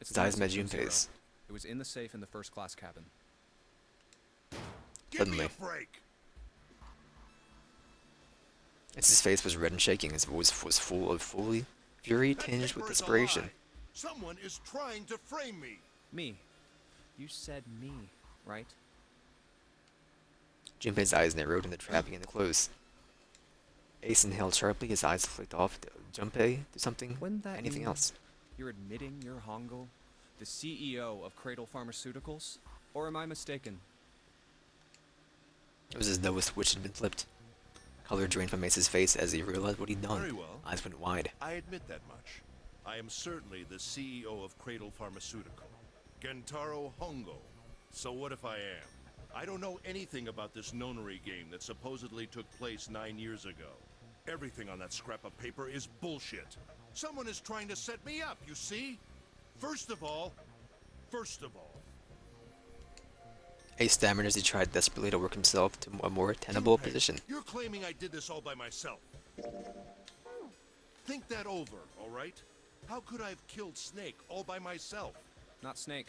It's His eyes the met message from Junpei's. Zero. It was in the safe in the first class cabin. Give me Suddenly. a break! Ace's face was red and shaking. His voice was full of fury That tinged paper with is a desperation. lie. Someone is trying to frame me. Me. You said me, right? Junpei's eyes narrowed and the trap began to close. Ace inhaled sharply, his eyes flicked off. Junpei, do something? Wouldn't that Anything mean else? You're admitting you're Hongo, the CEO of Cradle Pharmaceuticals? Or am I mistaken? It was as though a switch had been flipped. Color drained from Ace's face as he realized what he'd done. Very well. Eyes went wide. I admit that much. I am certainly the CEO of Cradle Pharmaceutical, Gentaro Hongo. So what if I am? I don't know anything about this nonary game that supposedly took place 9 years ago. Everything on that scrap of paper is bullshit. Someone is trying to set me up, you see? First of all... Ace stammered as he tried desperately to work himself to a more tenable Junpei, position. You're claiming I did this all by myself. Think that over, all right? How could I have killed Snake all by myself? Not Snake.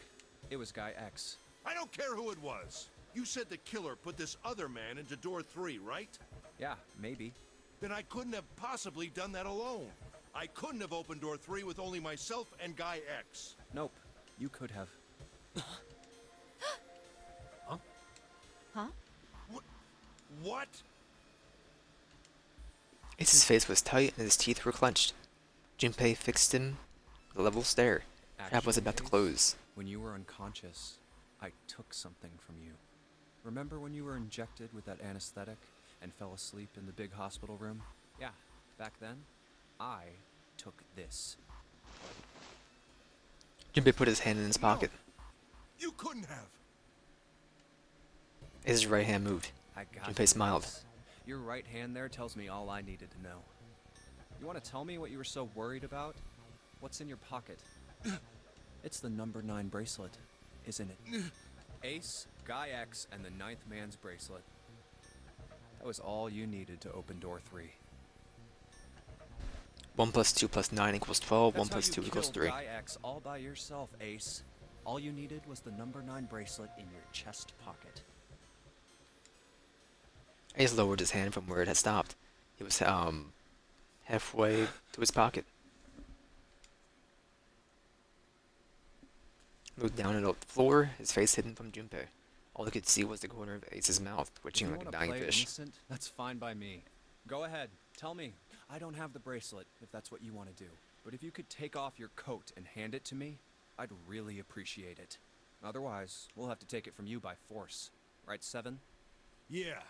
It was Guy X. I don't care who it was. You said the killer put this other man into door 3, right? Yeah, maybe. Then I couldn't have possibly done that alone. I couldn't have opened door 3 with only myself and Guy X. Nope. You could have. Huh? What? Ace's face was tight and his teeth were clenched. Junpei fixed him with a level stare. The trap was Actually, about to Ace, close. When you were unconscious, I took something from you. Remember when you were injected with that anesthetic and fell asleep in the big hospital room? Yeah, back then, I took this. Junpei put his hand in his pocket. You couldn't have. Ace's right hand moved. I got Junpei you, smiled. Ace. Your right hand there tells me all I needed to know. You want to tell me what you were so worried about? What's in your pocket? It's the number 9 bracelet, isn't it? Ace, Guy X, and the 9th man's bracelet. That was all you needed to open door 3. 1 plus 2 plus 9 equals 12. That's 1 how plus you 2 equals killed 3. Guy X all by yourself, Ace. All you needed was the number 9 bracelet in your chest pocket. Ace lowered his hand from where it had stopped. He was halfway to his pocket. Looked down at the floor, his face hidden from Junpei. All he could see was the corner of Ace's mouth, If twitching you like a wanna dying play fish. innocent, that's fine by me. Go ahead, tell me. I don't have the bracelet, if that's what you want to do. But if you could take off your coat and hand it to me, I'd really appreciate it. Otherwise, we'll have to take it from you by force. Right, Seven? Yeah,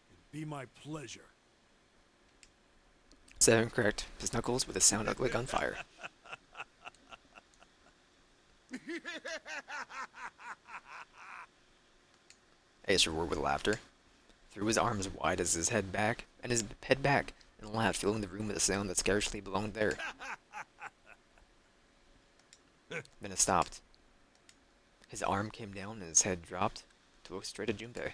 it'd be my pleasure. 7 cracked his knuckles with a sound like gunfire. Ace roared with laughter, threw his arms wide as his head back, and laughed, filling the room with a sound that scarcely belonged there. Then it stopped. His arm came down and his head dropped to look straight at Junpei.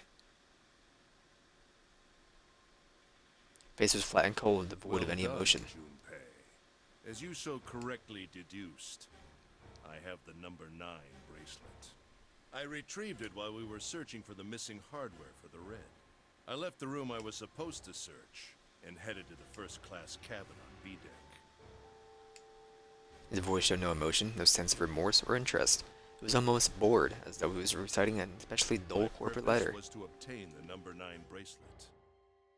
Face was flat and cold, devoid Well of any done, emotion. Junpei. As you so correctly deduced, I have the number 9 bracelet. I retrieved it while we were searching for the missing hardware for the Red. I left the room I was supposed to search and headed to the first-class cabin on B-deck. His voice showed no emotion, no sense of remorse or interest. He was almost bored, as though he was reciting an especially dull My corporate purpose letter. was to obtain the number 9 bracelet.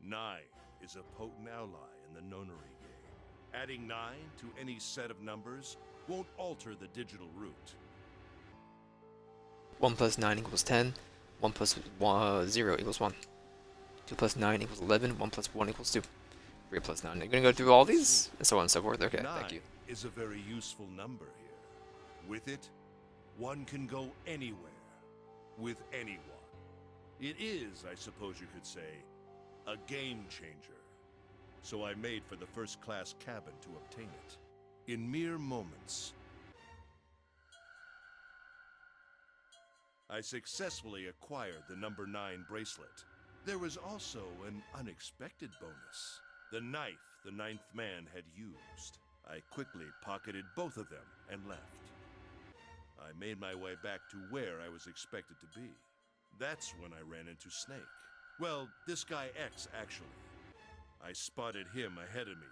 9 is a potent ally in the nonary game. Adding 9 to any set of numbers won't alter the digital root. 1 plus 9 equals 10. 1 plus 0 equals 1. 2 plus 9 equals 11. 1 plus 1 equals 2. 3 plus 9. Are you gonna go through all these? And so on and so forth. Okay, 9 thank you. is a very useful number here. With it, one can go anywhere, with anyone. It is, I suppose you could say, a game changer. So I made for the first-class cabin to obtain it. In mere moments, I successfully acquired the number 9 bracelet. There was also an unexpected bonus. The knife the 9th man had used. I quickly pocketed both of them and left. I made my way back to where I was expected to be. That's when I ran into Snake. Well, this guy X, actually. I spotted him ahead of me.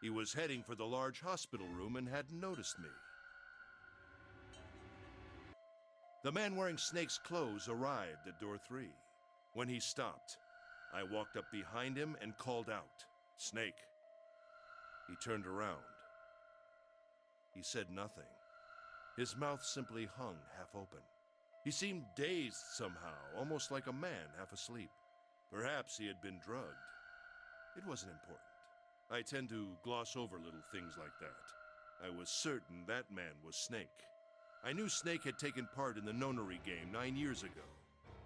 He was heading for the large hospital room and hadn't noticed me. The man wearing Snake's clothes arrived at door 3. When he stopped, I walked up behind him and called out, "Snake." He turned around. He said nothing. His mouth simply hung half open. He seemed dazed somehow, almost like a man half asleep. Perhaps he had been drugged. It wasn't important. I tend to gloss over little things like that. I was certain that man was Snake. I knew Snake had taken part in the nonary game 9 years ago.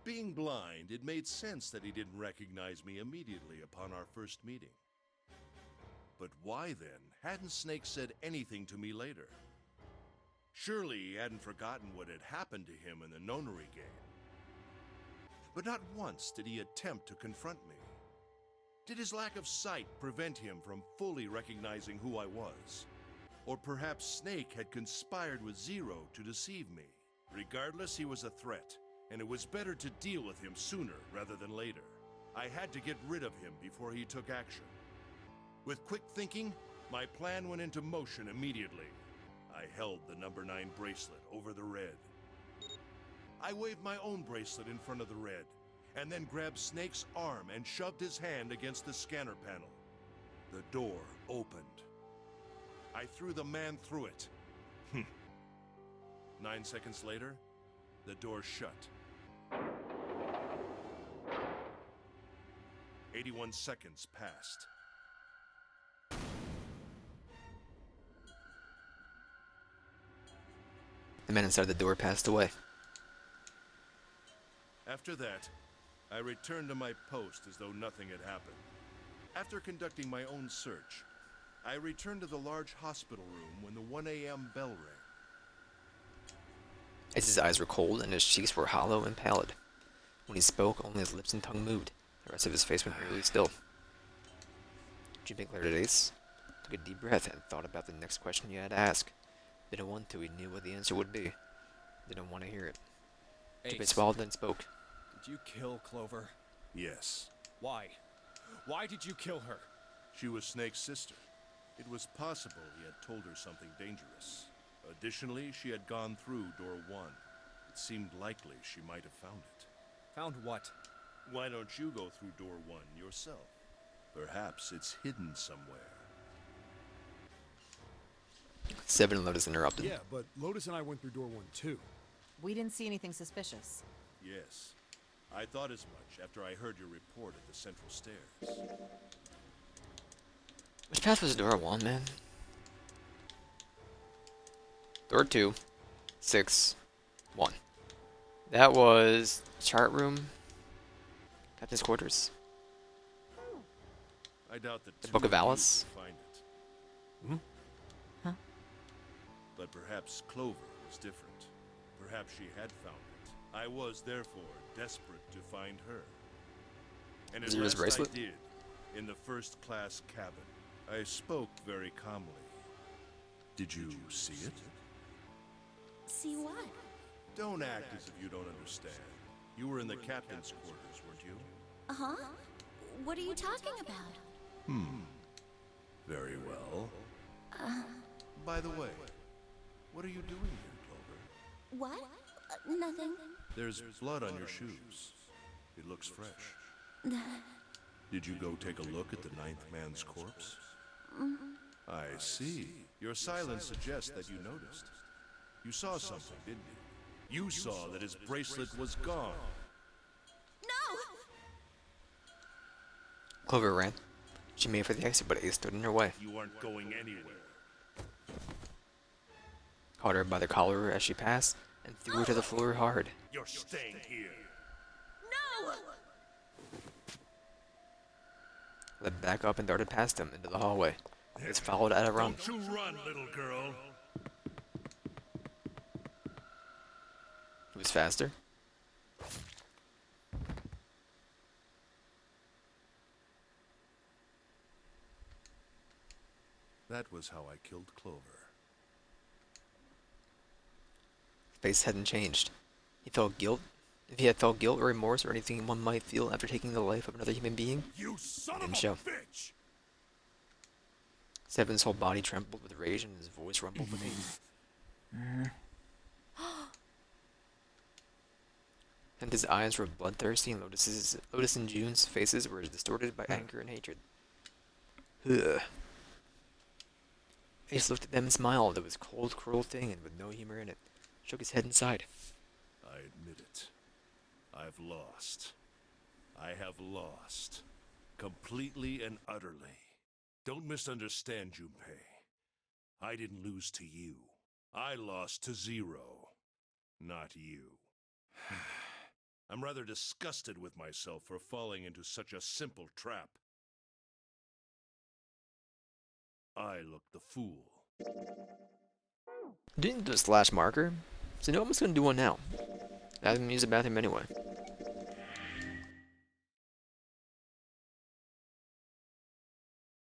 Being blind, it made sense that he didn't recognize me immediately upon our first meeting. But why then hadn't Snake said anything to me later? Surely he hadn't forgotten what had happened to him in the nonary game. But not once did he attempt to confront me. Did his lack of sight prevent him from fully recognizing who I was? Or perhaps Snake had conspired with Zero to deceive me. Regardless, he was a threat, and it was better to deal with him sooner rather than later. I had to get rid of him before he took action. With quick thinking, my plan went into motion immediately. I held the number 9 bracelet over the Red. I waved my own bracelet in front of the Red, and then grabbed Snake's arm and shoved his hand against the scanner panel. The door opened. I threw the man through it. 9 seconds later, the door shut. 81 seconds passed. The man inside the door passed away. After that, I returned to my post as though nothing had happened. After conducting my own search, I returned to the large hospital room when the 1 a.m. bell rang. Ace's eyes were cold and his cheeks were hollow and pallid. When he spoke, only his lips and tongue moved. The rest of his face went nearly still. Junpei glared at Ace, took a deep breath, and thought about the next question he had to ask. Didn't want to, he knew what the answer would be. Didn't want to hear it. Junpei Ace, swallowed and spoke. did you kill Clover? Yes, Why? Why did you kill her? she was Snake's sister. It was possible he had told her something dangerous. Additionally, she had gone through door 1. It seemed likely she might have found it. Found what? Why don't you go through door 1 yourself? Perhaps it's hidden somewhere. 7 Lotus interrupted. Yeah, but Lotus and I went through door 1 too. We didn't see anything suspicious. Yes, I thought as much after I heard your report at the central stairs. Which path was door 1, man? Door 2, 6, 1. That was chart room, captain's quarters. I doubt that The two Book of you Alice? could find it. Hmm? Huh? But perhaps Clover was different. Perhaps she had found it. I was therefore desperate to find her. And at Zero's last bracelet? I did. in the first-class cabin. I spoke very calmly. Did you see it? See what? Don't act as if you don't understand. You were in the captain's quarters, weren't you? Uh-huh. What are you talking about? Very well. By the way, what are you doing here, Clover? What? Nothing. There's blood on your shoes. It looks fresh. Did you go take a look at the ninth man's corpse? I see. Your silence suggests that you noticed. You saw something, didn't you? You saw that his bracelet was gone. No! Clover ran. She made for the exit, but Ace stood in her way. You aren't going anywhere. Caught her by the collar as she passed, and threw her to the floor hard. You're staying here. No! Led back up and darted past him into the hallway. Ace followed at a run. Don't you run, little girl. He was faster. That was how I killed Clover. His face hadn't changed. He felt guilt. If he had felt guilt or remorse or anything one might feel after taking the life of another human being, You son didn't of a show. bitch! Seven's whole body trembled with rage and his voice rumbled with hate. And his eyes were bloodthirsty, and Lotus and June's faces were distorted by anger and hatred. Ugh. Ace looked at them and smiled. It was a cold, cruel thing, and with no humor in it. Shook his head and sighed. I admit it. I've lost. I have lost. Completely and utterly. Don't misunderstand, Junpei. I didn't lose to you. I lost to Zero. Not you. I'm rather disgusted with myself for falling into such a simple trap. I look the fool. Didn't do a slash marker, so no one's gonna do one now. I haven't used the bathroom anyway.